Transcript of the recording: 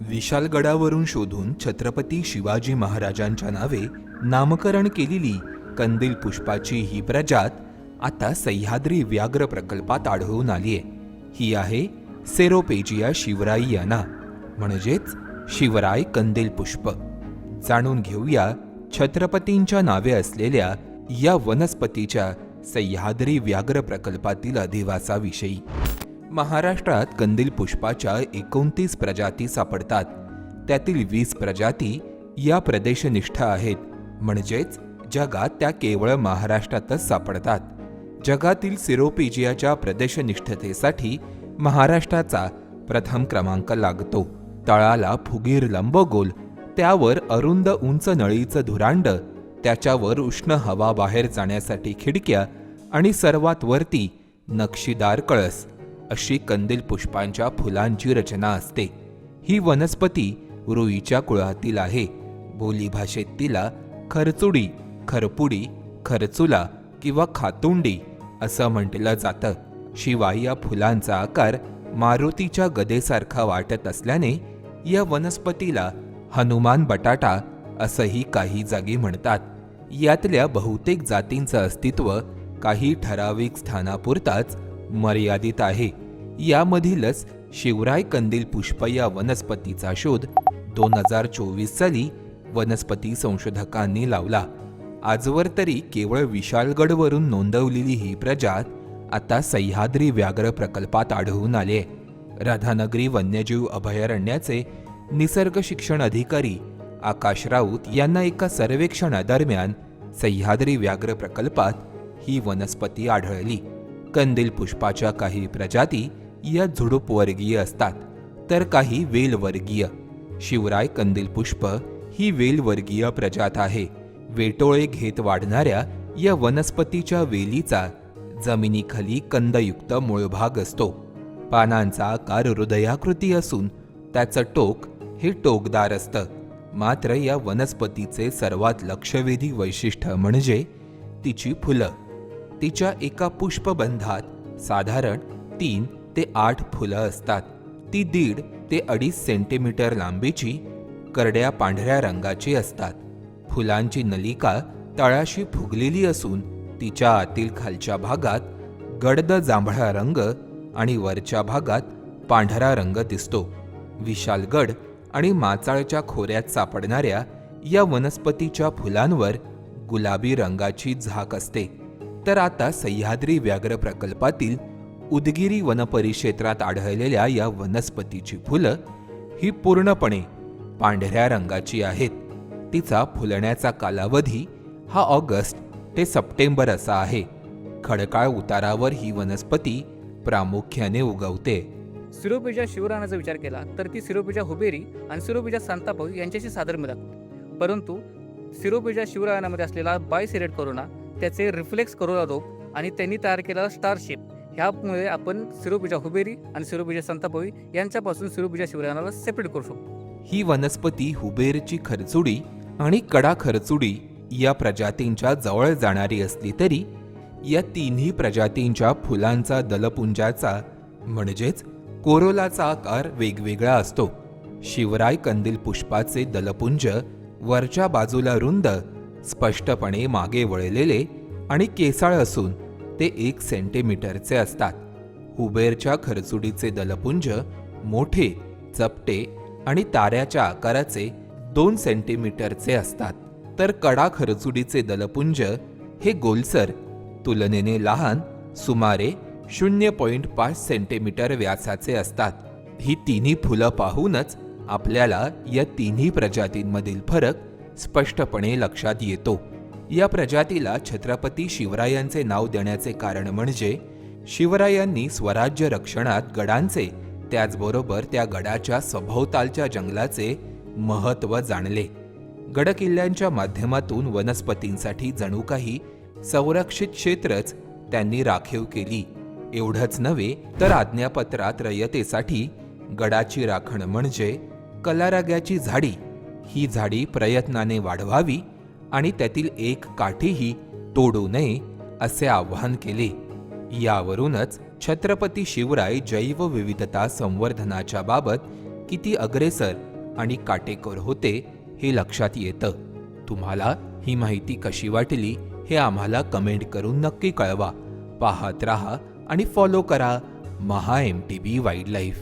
विशालगडावरून शोधून छत्रपती शिवाजी महाराजांच्या नावे नामकरण केलेली कंदील पुष्पाची ही प्रजात आता सह्याद्री व्याघ्र प्रकल्पात आढळून आली आहे. ही आहे सेरोपेजिया शिवराईयाना, म्हणजेच शिवराय कंदील पुष्प. जाणून घेऊया छत्रपतींच्या नावे असलेल्या या वनस्पतीच्या सह्याद्री व्याघ्र प्रकल्पातील अधिवासाविषयी. महाराष्ट्रात कंदील पुष्पाच्या 29 प्रजाती सापडतात. त्यातील 20 प्रजाती या प्रदेशनिष्ठ आहेत, म्हणजेच जगात त्या केवळ महाराष्ट्रातच सापडतात. जगातील सिरोपेजियाच्या प्रदेशनिष्ठतेसाठी महाराष्ट्राचा प्रथम क्रमांक लागतो. तळाला फुगीर लंबगोल, त्यावर अरुंद उंच नळीचं धुरांड, त्याच्यावर उष्ण हवा बाहेर जाण्यासाठी खिडक्या आणि सर्वात वरती नक्षीदार कळस, अशी कंदील पुष्पांच्या फुलांची रचना असते. ही वनस्पती रुईच्या कुळातील आहे. बोलीभाषेत तिला खरचुडी, खरपुडी, खरचुला किंवा खातुंडी असं म्हटलं जातं. शिवाय या फुलांचा आकार मारुतीच्या गदेसारखा वाटत असल्याने या वनस्पतीला हनुमान बटाटा असंही काही जागी म्हणतात. यातल्या बहुतेक जातींचं अस्तित्व काही ठराविक स्थानापुरताच मर्यादित आहे. यामधीलच शिवराय कंदील पुष्प या वनस्पतीचा शोध 2024 साली वनस्पती संशोधकांनी लावला. आजवर तरी केवळ विशालगडवरून नोंदवलेली ही प्रजात आता सह्याद्री व्याघ्र प्रकल्पात आढळून आले. राधानगरी वन्यजीव अभयारण्याचे निसर्ग शिक्षण अधिकारी आकाश राऊत यांना एका सर्वेक्षणादरम्यान सह्याद्री व्याघ्र प्रकल्पात ही वनस्पती आढळली. कंदील पुष्पाच्या काही प्रजाती या झुडूपवर्गीय असतात, तर काही वेलवर्गीय. शिवराय कंदील पुष्प ही वेलवर्गीय प्रजात आहे. वेटोळे घेत वाढणाऱ्या या वनस्पतीच्या वेलीचा जमिनीखाली कंदयुक्त मूळभाग असतो. पानांचा आकार हृदयाकृती असून त्याचं टोक हे टोकदार असतं. मात्र या वनस्पतीचे सर्वात लक्षवेधी वैशिष्ट्य म्हणजे तिची फुलं. तिच्या एका पुष्पबंधात साधारण 3 ते 8 फुलं असतात. ती 1.5 ते 2.5 सेंटीमीटर लांबीची, करड्या पांढऱ्या रंगाची असतात. फुलांची नलिका तळाशी फुगलेली असून तिच्या आतील खालच्या भागात गडद जांभळा रंग आणि वरच्या भागात पांढरा रंग दिसतो. विशालगड आणि माचाळच्या खोऱ्यात सापडणाऱ्या या वनस्पतीच्या फुलांवर गुलाबी रंगाची झाक असते. तर आता सह्याद्री व्याघ्र प्रकल्पातील उदगिरी वनपरिक्षेत्रात आढळलेल्या या वनस्पतीची फुलं ही पूर्णपणे पांढऱ्या रंगाची आहेत. तिचा फुलण्याचा कालावधी हा ऑगस्ट ते सप्टेंबर असा आहे. खडकाळ उतारावर ही वनस्पती प्रामुख्याने उगवते. सिरोपेजिया शिवरायाचा विचार केला तर ती सिरोपेजिया हुबेरी आणि सिरोपेजिया सांतापाऊ यांच्याशी साधर्म्य दाखवते. परंतु सिरोपेजिया शिवरायामध्ये असलेला बायसेरेट करोना, त्याचे रिफ्लेक्स करोना रोप आणि त्यांनी तयार केलेला स्टारशिप, ह्यामुळे आपण सिरोपेजिया हुबेरी आणि सिरोपेजिया सांतापाऊ यांच्यापासून सिरोपेजिया शिवरायाला सेपरेट करू शकतो. ही वनस्पती हुबेरची खरचुडी आणि कडा खरचुडी या प्रजातींच्या जवळ जाणारी असली तरी या तिन्ही प्रजातींच्या फुलांचा दलपुंजाचा म्हणजेच कोरोलाचा आकार वेगवेगळा असतो. शिवराय कंदील पुष्पाचे दलपुंज वरच्या बाजूला रुंद, स्पष्टपणे मागे वळलेले आणि केसाळ असून ते 1 सेंटीमीटरचे असतात. हुबेरच्या खरचुडीचे दलपुंज मोठे, चपटे आणि ताऱ्याच्या आकाराचे 2 सेंटीमीटरचे असतात. तर कडा खरचुडीचे दलपुंज हे गोलसर, तुलनेने लहान, सुमारे 0.5 सेंटीमीटर व्यासाचे असतात. ही तिन्ही फुलं पाहूनच आपल्याला या तिन्ही प्रजातींमधील फरक स्पष्टपणे लक्षात येतो. या प्रजातीला छत्रपती शिवरायांचे नाव देण्याचे कारण म्हणजे शिवरायांनी स्वराज्य रक्षणात गडांचे, त्याचबरोबर त्या गडाच्या सभोवतालच्या जंगलाचे महत्त्व जाणले. गडकिल्ल्यांच्या माध्यमातून वनस्पतींसाठी जणू काही संरक्षित क्षेत्रच त्यांनी राखीव केली. एवढंच नव्हे तर आज्ञापत्रात रयतेसाठी गडाची राखण म्हणजे कलाराग्याची झाडी, ही झाडी प्रयत्नाने वाढवावी आणि त्यातील एक काठीही तोडू नये असे आवाहन केले. यावरूनच छत्रपती शिवराय जैवविविधता संवर्धनाच्या बाबत किती अग्रेसर आणि काटेकोर होते हे लक्षात येतं. तुम्हाला ही माहिती कशी वाटली हे आम्हाला कमेंट करून नक्की कळवा. पाहत राहा आणि फॉलो करा MHA MTV वाईल्डलाईफ.